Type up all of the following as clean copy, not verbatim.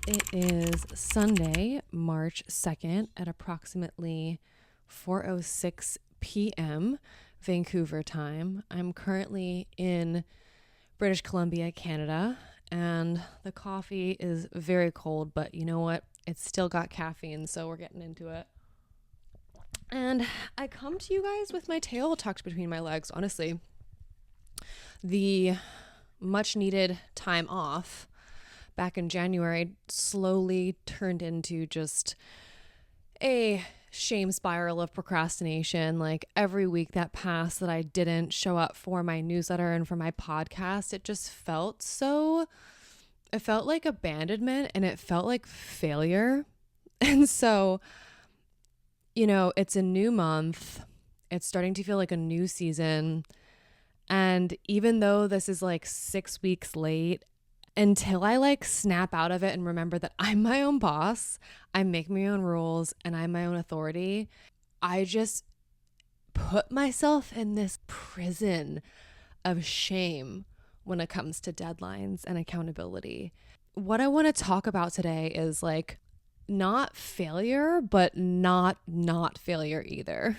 It is Sunday, March 2nd at approximately 4:06 p.m. Vancouver time. I'm currently in British Columbia, Canada, and the coffee is very cold, but you know what? It's still got caffeine, so we're getting into it. And I come to you guys with my tail tucked between my legs, honestly. The much needed time off back in January slowly turned into just a shame spiral of procrastination. Like every week that passed that I didn't show up for my newsletter and for my podcast, it felt like abandonment and it felt like failure. And so, it's a new month. It's starting to feel like a new season. And even though this is like 6 weeks late, until I snap out of it and remember that I'm my own boss, I make my own rules, and I'm my own authority, I just put myself in this prison of shame when it comes to deadlines and accountability. What I want to talk about today is not failure, but not failure either,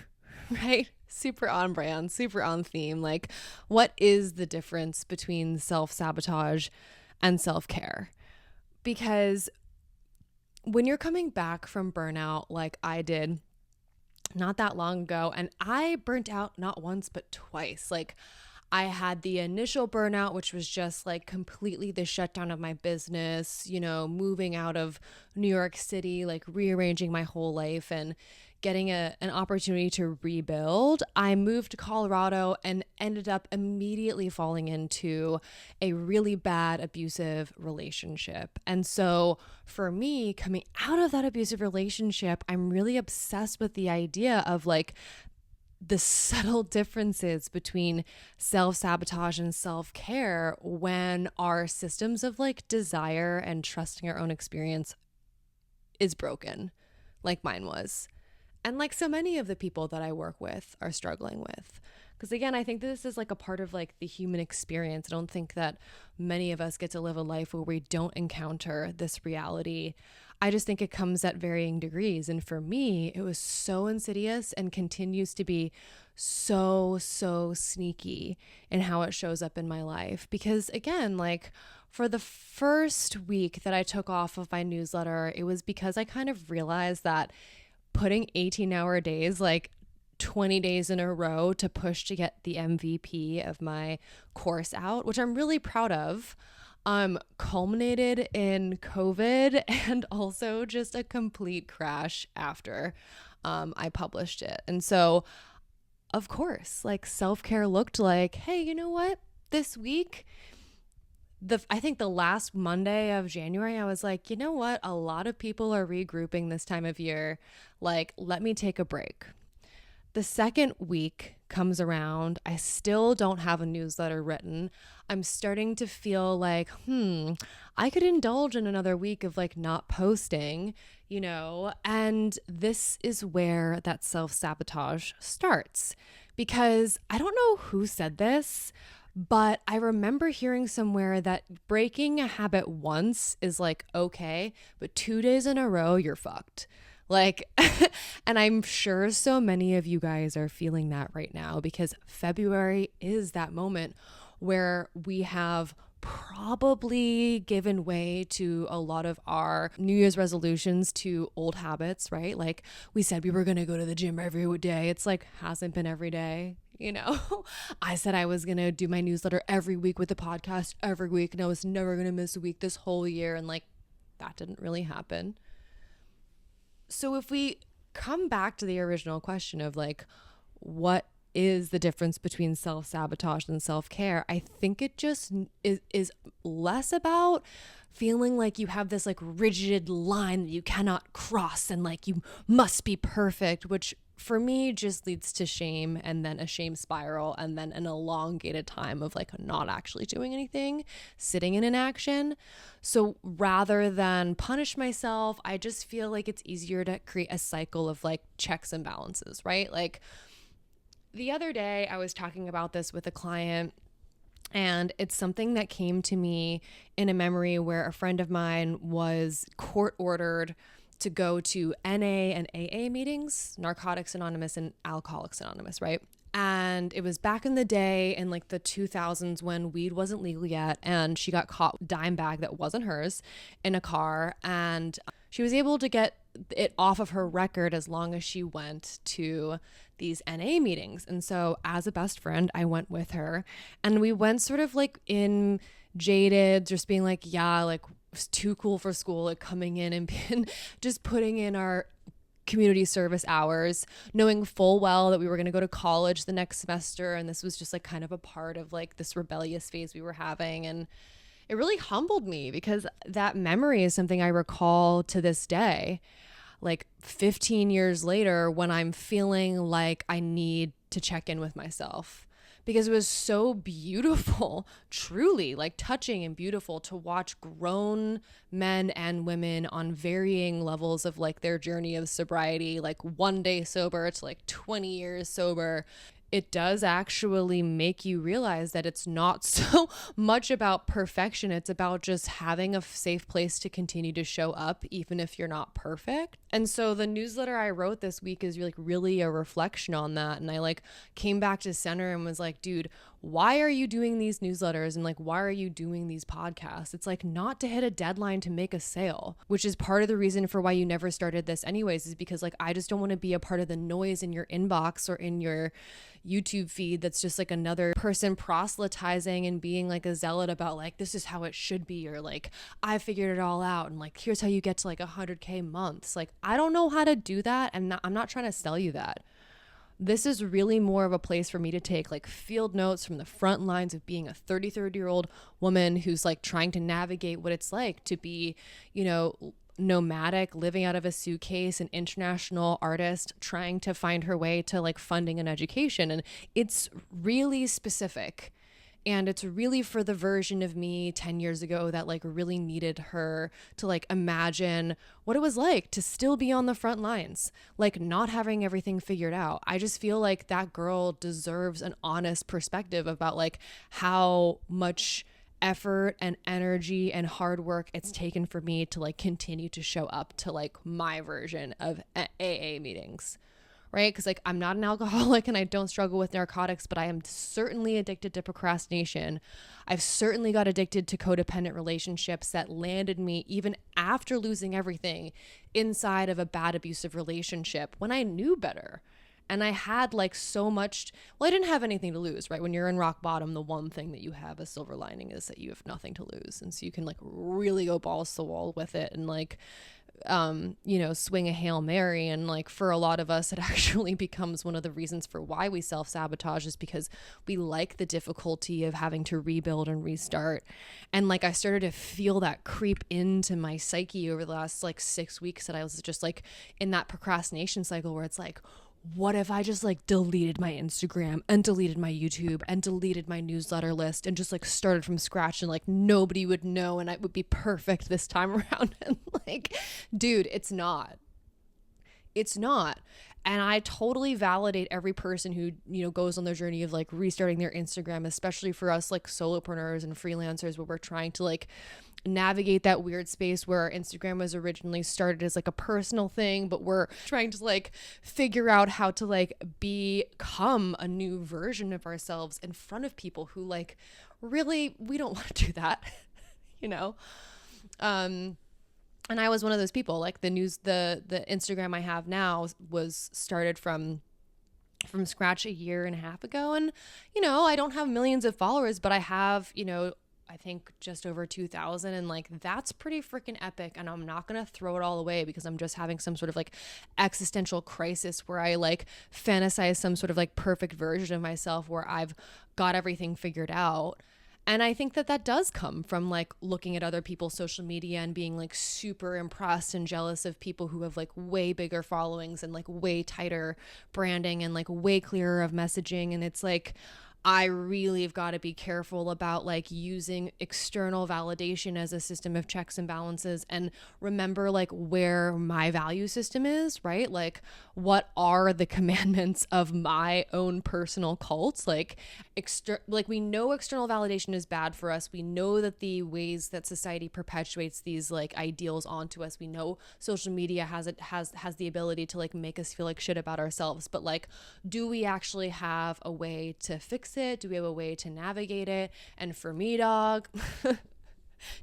right? Super on brand, super on theme. What is the difference between self-sabotage and self-care? Because when you're coming back from burnout like I did not that long ago, and I burnt out not once but twice. I had the initial burnout, which was just completely the shutdown of my business, moving out of New York City, rearranging my whole life and getting an opportunity to rebuild. I moved to Colorado and ended up immediately falling into a really bad abusive relationship. And so for me, coming out of that abusive relationship, I'm really obsessed with the idea of the subtle differences between self-sabotage and self-care when our systems of desire and trusting our own experience is broken, like mine was. And so many of the people that I work with are struggling with. Because again, I think this is a part of the human experience. I don't think that many of us get to live a life where we don't encounter this reality. I just think it comes at varying degrees. And for me, it was so insidious and continues to be so sneaky in how it shows up in my life. Because again, for the first week that I took off of my newsletter, it was because I kind of realized that putting 18-hour days, 20 days in a row to push to get the MVP of my course out, which I'm really proud of, culminated in COVID and also just a complete crash after I published it. And so, of course, self-care looked like, hey, you know what? This week, I think the last Monday of January, I was like, you know what? A lot of people are regrouping this time of year. Let me take a break. The second week comes around. I still don't have a newsletter written. I'm starting to feel I could indulge in another week of not posting, and this is where that self-sabotage starts. Because I don't know who said this, but I remember hearing somewhere that breaking a habit once is okay, but 2 days in a row, you're fucked. And I'm sure so many of you guys are feeling that right now because February is that moment where we have probably given way to a lot of our New Year's resolutions to old habits, right? We said we were going to go to the gym every day. It's hasn't been every day. I said I was going to do my newsletter every week with the podcast every week, and I was never going to miss a week this whole year. And that didn't really happen. So if we come back to the original question of what is the difference between self-sabotage and self-care, I think it just is less about feeling like you have this rigid line that you cannot cross and you must be perfect, which for me just leads to shame and then a shame spiral and then an elongated time of not actually doing anything, sitting in inaction. So rather than punish myself, I just feel it's easier to create a cycle of checks and balances, right? The other day I was talking about this with a client And it's something that came to me in a memory where a friend of mine was court ordered to go to NA and AA meetings, Narcotics Anonymous and Alcoholics Anonymous, right? And it was back in the day in like the 2000s when weed wasn't legal yet. And she got caught with a dime bag that wasn't hers in a car. And she was able to get it off of her record as long as she went to these NA meetings. And so as a best friend, I went with her, and we went sort of like in jaded, just being like, yeah, like it's too cool for school, like coming in and being, just putting in our community service hours, knowing full well that we were going to go to college the next semester. And this was just like kind of a part of like this rebellious phase we were having. And it really humbled me because that memory is something I recall to this day, like 15 years later, when I'm feeling like I need to check in with myself, because it was so beautiful, truly like touching and beautiful to watch grown men and women on varying levels of like their journey of sobriety, like 1 day sober to like 20 years sober. It does actually make you realize that it's not so much about perfection. It's about just having a safe place to continue to show up, even if you're not perfect. And so the newsletter I wrote this week is like really a reflection on that. And I like came back to center and was like, dude, why are you doing these newsletters? And like, why are you doing these podcasts? It's like not to hit a deadline to make a sale, which is part of the reason for why you never started this anyways, is because like, I just don't want to be a part of the noise in your inbox or in your YouTube feed that's just like another person proselytizing and being like a zealot about like, this is how it should be, or like, I figured it all out, and like, here's how you get to like 100K months. Like, I don't know how to do that, and I'm not trying to sell you that. This is really more of a place for me to take like field notes from the front lines of being a 33-year-old woman who's like trying to navigate what it's like to be, you know, nomadic, living out of a suitcase, an international artist trying to find her way to like funding an education. And it's really specific. And it's really for the version of me 10 years ago that like really needed her to like imagine what it was like to still be on the front lines, like not having everything figured out. I just feel like that girl deserves an honest perspective about like how much effort and energy and hard work it's taken for me to like continue to show up to like my version of AA meetings. Right? Because like I'm not an alcoholic and I don't struggle with narcotics, but I am certainly addicted to procrastination. I've certainly got addicted to codependent relationships that landed me even after losing everything inside of a bad abusive relationship when I knew better. And I had like so much, well, I didn't have anything to lose, right? When you're in rock bottom, the one thing that you have a silver lining is that you have nothing to lose. And so you can like really go balls to the wall with it and like, you know, swing a Hail Mary. And like for a lot of us, it actually becomes one of the reasons for why we self-sabotage, is because we like the difficulty of having to rebuild and restart. And like I started to feel that creep into my psyche over the last like 6 weeks, that I was just like in that procrastination cycle where it's like, what if I just like deleted my Instagram and deleted my YouTube and deleted my newsletter list and just like started from scratch, and like nobody would know and I would be perfect this time around? And like, dude, it's not. It's not. And I totally validate every person who, you know, goes on their journey of like restarting their Instagram, especially for us like solopreneurs and freelancers, where we're trying to like navigate that weird space where our Instagram was originally started as like a personal thing, but we're trying to like figure out how to like become a new version of ourselves in front of people who like really, we don't want to do that, you know? And I was one of those people. Like the Instagram I have now was started from scratch a year and a half ago. And, you know, I don't have millions of followers, but I have, you know, I think just over 2,000. And like, that's pretty freaking epic. And I'm not going to throw it all away because I'm just having some sort of like existential crisis where I like fantasize some sort of like perfect version of myself where I've got everything figured out. And I think that does come from like looking at other people's social media and being like super impressed and jealous of people who have like way bigger followings and like way tighter branding and like way clearer of messaging. And it's like, I really have got to be careful about like using external validation as a system of checks and balances, and remember like where my value system is, right? Like what are the commandments of my own personal cults? Like like we know external validation is bad for us. We know that the ways that society perpetuates these like ideals onto us. We know social media has the ability to like make us feel like shit about ourselves, but like do we actually have a way to fix it? Do we have a way to navigate it? And for me, dog, do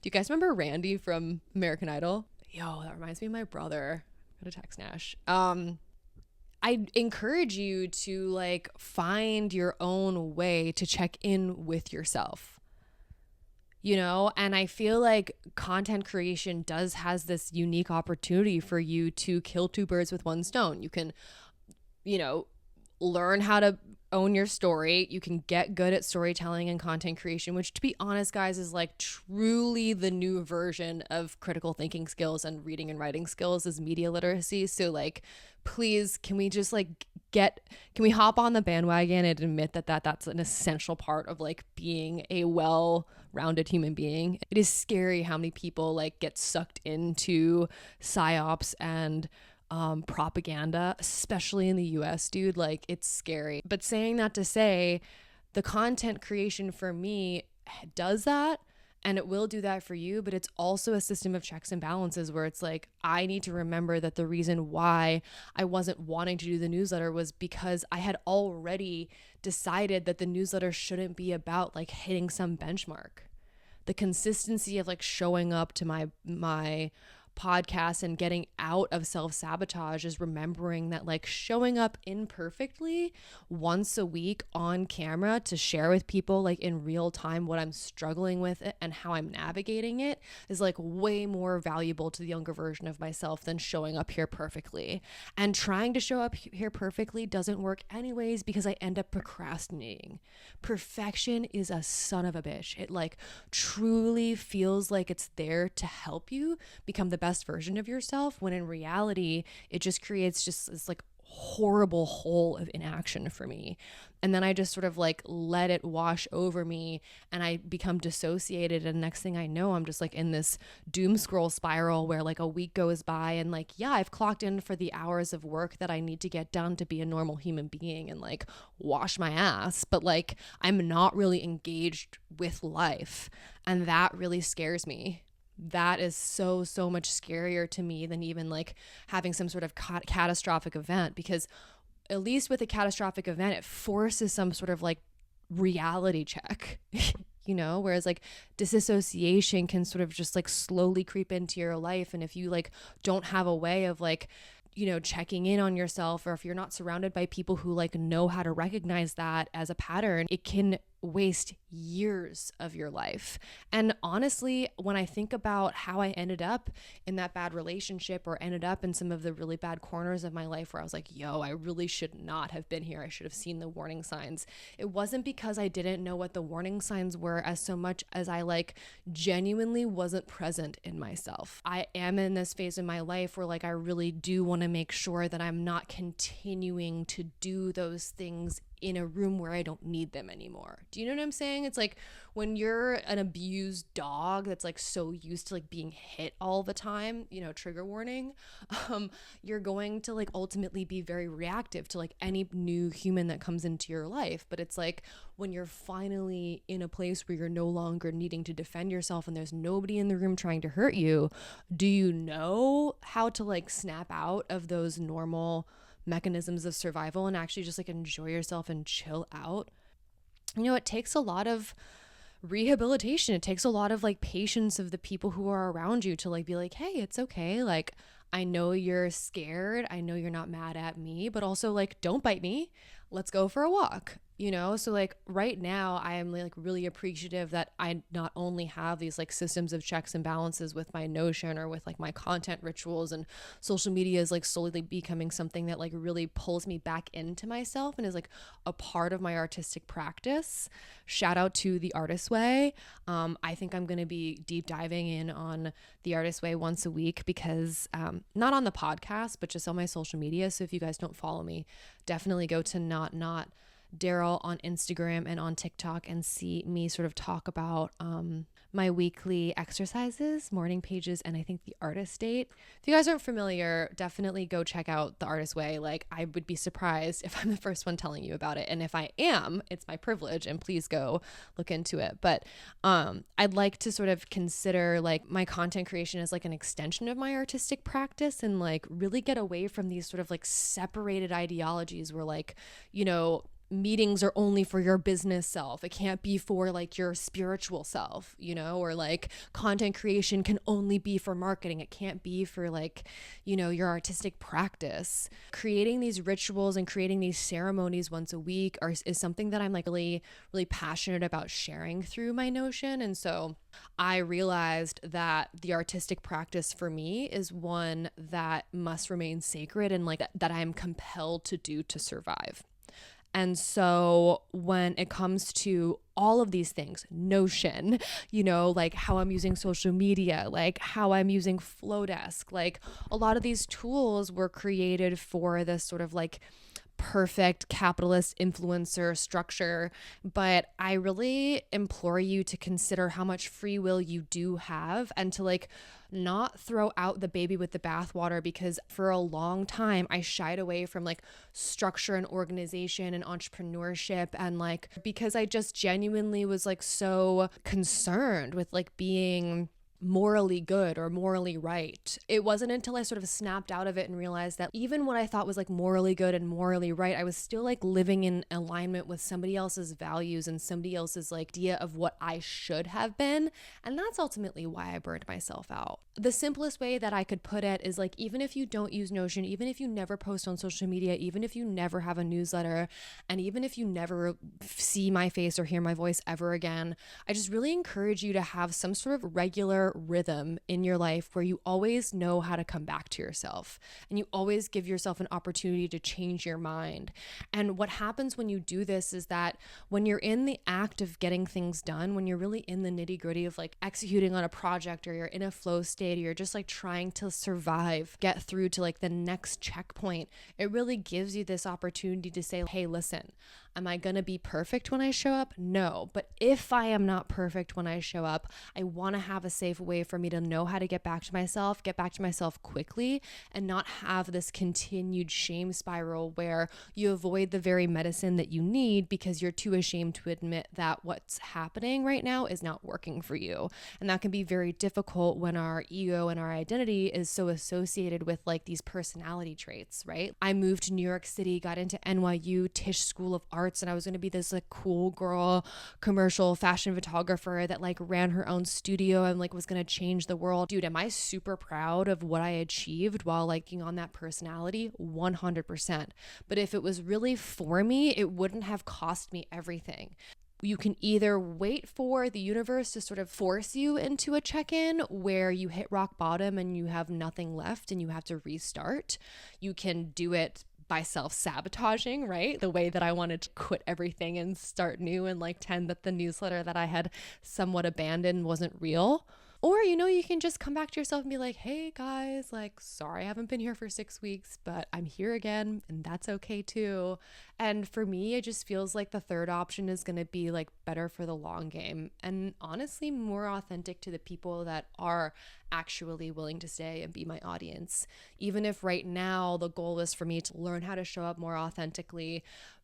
you guys remember Randy from American Idol? Yo, that reminds me of my brother. Go to text Nash. I encourage you to like find your own way to check in with yourself. You know, and I feel like content creation has this unique opportunity for you to kill two birds with one stone. You can, you know, learn how to own your story. You can get good at storytelling and content creation, which, to be honest, guys, is like truly the new version of critical thinking skills and reading and writing skills is media literacy. So like, please, can we just like can we hop on the bandwagon and admit that that's an essential part of like being a well-rounded human being? It is scary how many people like get sucked into psyops and propaganda, especially in the US, dude. Like, it's scary. But saying that to say, the content creation for me does that, and it will do that for you, but it's also a system of checks and balances where it's like, I need to remember that the reason why I wasn't wanting to do the newsletter was because I had already decided that the newsletter shouldn't be about like hitting some benchmark. The consistency of like showing up to my podcast and getting out of self-sabotage is remembering that like showing up imperfectly once a week on camera to share with people like in real time what I'm struggling with and how I'm navigating it is like way more valuable to the younger version of myself than showing up here perfectly. And trying to show up here perfectly doesn't work anyways because I end up procrastinating. Perfection is a son of a bitch. It like truly feels like it's there to help you become the best version of yourself, when in reality it just creates just this like horrible hole of inaction for me. And then I just sort of like let it wash over me and I become dissociated, and next thing I know I'm just like in this doom scroll spiral where like a week goes by and like, yeah, I've clocked in for the hours of work that I need to get done to be a normal human being and like wash my ass, but like I'm not really engaged with life, and that really scares me. That is so much scarier to me than even like having some sort of catastrophic event, because at least with a catastrophic event it forces some sort of like reality check. You know, whereas like disassociation can sort of just like slowly creep into your life, and if you like don't have a way of like, you know, checking in on yourself, or if you're not surrounded by people who like know how to recognize that as a pattern, it can waste years of your life. And honestly, when I think about how I ended up in that bad relationship, or ended up in some of the really bad corners of my life where I was like, yo, I really should not have been here. I should have seen the warning signs. It wasn't because I didn't know what the warning signs were as so much as I like genuinely wasn't present in myself. I am in this phase in my life where like I really do want to make sure that I'm not continuing to do those things in a room where I don't need them anymore. Do you know what I'm saying? It's like when you're an abused dog that's like so used to like being hit all the time, you know, trigger warning, you're going to like ultimately be very reactive to like any new human that comes into your life. But it's like when you're finally in a place where you're no longer needing to defend yourself and there's nobody in the room trying to hurt you, do you know how to like snap out of those normal mechanisms of survival and actually just like enjoy yourself and chill out? You know, it takes a lot of rehabilitation. It takes a lot of like patience of the people who are around you to like be like, hey, it's okay. Like, I know you're scared. I know you're not mad at me, but also like, don't bite me. Let's go for a walk. You know, so like right now I am like really appreciative that I not only have these like systems of checks and balances with my Notion or with like my content rituals, and social media is like slowly becoming something that like really pulls me back into myself and is like a part of my artistic practice. Shout out to The Artist Way. I think I'm going to be deep diving in on The Artist Way once a week, because not on the podcast, but just on my social media. So if you guys don't follow me, definitely go to not Daryl on Instagram and on TikTok and see me sort of talk about my weekly exercises, morning pages, and I think the artist date. If you guys aren't familiar, definitely go check out the Artist Way. Like, I would be surprised if I'm the first one telling you about it. And if I am, it's my privilege, and please go look into it. But I'd like to sort of consider like my content creation as like an extension of my artistic practice, and like really get away from these sort of like separated ideologies where like, you know, meetings are only for your business self. It can't be for like your spiritual self, you know, or like content creation can only be for marketing. It can't be for like, you know, your artistic practice. Creating these rituals and creating these ceremonies once a week is something that I'm like really, really passionate about sharing through my Notion. And so I realized that the artistic practice for me is one that must remain sacred and like that I'm compelled to do to survive. And so when it comes to all of these things, Notion, you know, like how I'm using social media, like how I'm using Flowdesk, like a lot of these tools were created for this sort of like perfect capitalist influencer structure. But I really implore you to consider how much free will you do have and to like not throw out the baby with the bathwater, because for a long time I shied away from like structure and organization and entrepreneurship, and like because I just genuinely was like so concerned with like being morally good or morally right. It wasn't until I sort of snapped out of it and realized that even what I thought was like morally good and morally right, I was still like living in alignment with somebody else's values and somebody else's like idea of what I should have been. And that's ultimately why I burned myself out. The simplest way that I could put it is like, even if you don't use Notion, even if you never post on social media, even if you never have a newsletter, and even if you never see my face or hear my voice ever again, I just really encourage you to have some sort of regular rhythm in your life where you always know how to come back to yourself and you always give yourself an opportunity to change your mind. And what happens when you do this is that when you're in the act of getting things done, when you're really in the nitty-gritty of like executing on a project, or you're in a flow state, or you're just like trying to survive, get through to like the next checkpoint, it really gives you this opportunity to say, hey, listen, am I going to be perfect when I show up? No. But if I am not perfect when I show up, I want to have a safe way for me to know how to get back to myself quickly, and not have this continued shame spiral where you avoid the very medicine that you need because you're too ashamed to admit that what's happening right now is not working for you. And that can be very difficult when our ego and our identity is so associated with like these personality traits, right? I moved to New York City, got into NYU Tisch School of Arts, and I was going to be this like cool girl commercial fashion photographer that like ran her own studio and like was going to change the world. Dude, am I super proud of what I achieved while liking on that personality? 100%. But if it was really for me, it wouldn't have cost me everything. You can either wait for the universe to sort of force you into a check-in where you hit rock bottom and you have nothing left and you have to restart. You can do it by self-sabotaging, right? The way that I wanted to quit everything and start new and like pretend that the newsletter that I had somewhat abandoned wasn't real. Or, you know, you can just come back to yourself and be like, hey guys, like, sorry, I haven't been here for 6 weeks, but I'm here again, and that's okay too. And for me, it just feels like the third option is going to be like better for the long game, and honestly more authentic to the people that are actually willing to stay and be my audience. Even if right now the goal is for me to learn how to show up more authentically,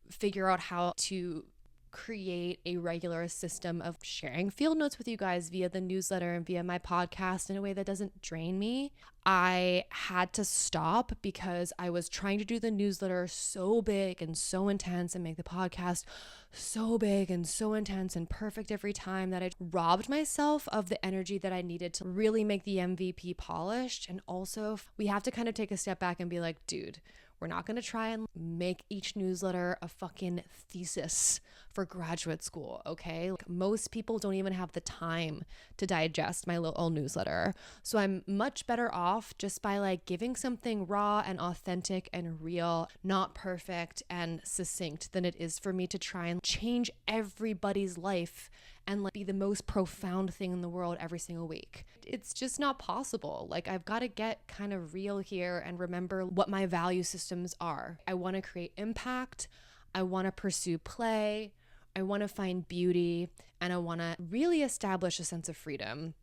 figure out how to create a regular system of sharing field notes with you guys via the newsletter and via my podcast in a way that doesn't drain me. I had to stop because I was trying to do the newsletter so big and so intense and make the podcast so big and so intense and perfect every time that I robbed myself of the energy that I needed to really make the MVP polished. And also, we have to kind of take a step back and be like, dude, we're not going to try and make each newsletter a fucking thesis for graduate school, okay? Like, most people don't even have the time to digest my little newsletter. So I'm much better off just by like giving something raw and authentic and real, not perfect and succinct, than it is for me to try and change everybody's life and like be the most profound thing in the world every single week. It's just not possible. Like, I've got to get kind of real here and remember what my value systems are. I want to create impact. I want to pursue play. I want to find beauty, and I want to really establish a sense of freedom.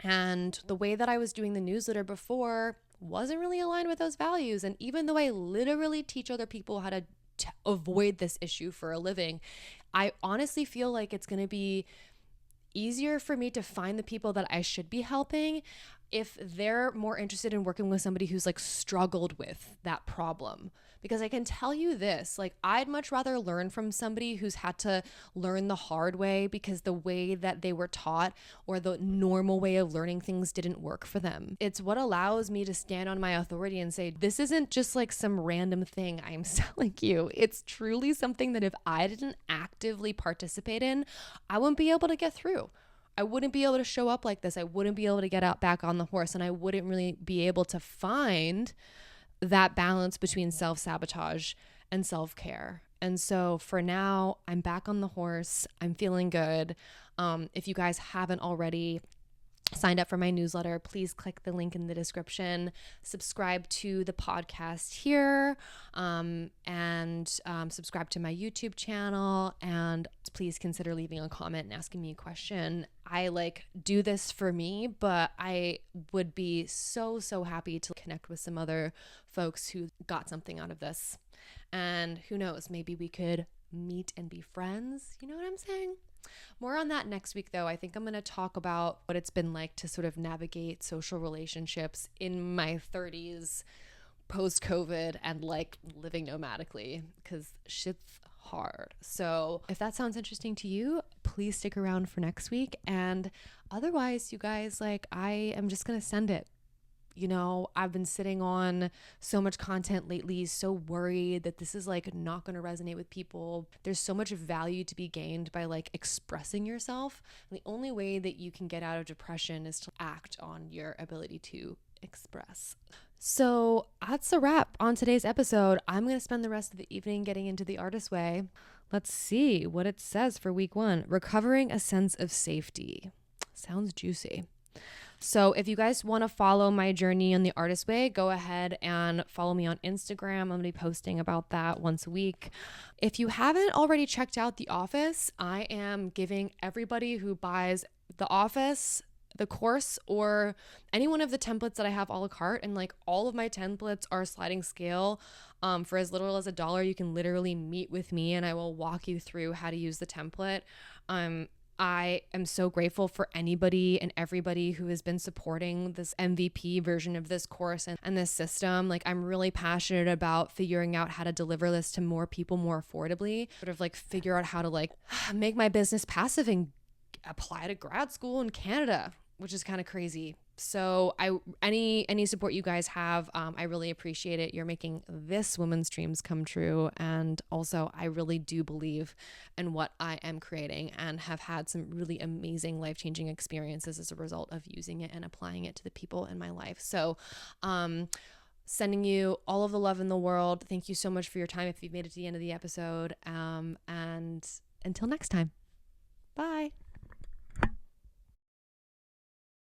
And the way that I was doing the newsletter before wasn't really aligned with those values. And even though I literally teach other people how to avoid this issue for a living, I honestly feel like it's going to be easier for me to find the people that I should be helping if they're more interested in working with somebody who's like struggled with that problem. Because I can tell you this, like, I'd much rather learn from somebody who's had to learn the hard way because the way that they were taught or the normal way of learning things didn't work for them. It's what allows me to stand on my authority and say, this isn't just like some random thing I'm selling you. It's truly something that if I didn't actively participate in, I wouldn't be able to get through. I wouldn't be able to show up like this. I wouldn't be able to get out back on the horse, and I wouldn't really be able to find that balance between self-sabotage and self-care. And so for now, I'm back on the horse. I'm feeling good. If you guys haven't already signed up for my newsletter, please click the link in the description, subscribe to the podcast here, and subscribe to my YouTube channel, and please consider leaving a comment and asking me a question. I do this for me, but I would be so happy to connect with some other folks who got something out of this. And who knows, maybe we could meet and be friends. You know what I'm saying? More on that next week, though. I think I'm going to talk about what it's been like to sort of navigate social relationships in my 30s, post-COVID, and living nomadically, because shit's hard. So if that sounds interesting to you, please stick around for next week. And otherwise, you guys, I am just going to send it. I've been sitting on so much content lately, so worried that this is not going to resonate with people. There's so much value to be gained by expressing yourself. And the only way that you can get out of depression is to act on your ability to express. So that's a wrap on today's episode. I'm going to spend the rest of the evening getting into the artist way. Let's see what it says for week 1. Recovering a sense of safety. Sounds juicy. So if you guys want to follow my journey on the artist way, go ahead and follow me on Instagram. I'm going to be posting about that once a week. If you haven't already checked out The Office, I am giving everybody who buys The Office, the course, or any one of the templates that I have a la carte, and all of my templates are sliding scale. For as little as $1, you can literally meet with me and I will walk you through how to use the template. I am so grateful for anybody and everybody who has been supporting this MVP version of this course and this system. I'm really passionate about figuring out how to deliver this to more people more affordably, sort of figure out how to make my business passive and apply to grad school in Canada, which is kind of crazy. So any support you guys have, I really appreciate it. You're making this woman's dreams come true. And also, I really do believe in what I am creating and have had some really amazing life-changing experiences as a result of using it and applying it to the people in my life. So sending you all of the love in the world. Thank you so much for your time if you've made it to the end of the episode. And until next time, bye.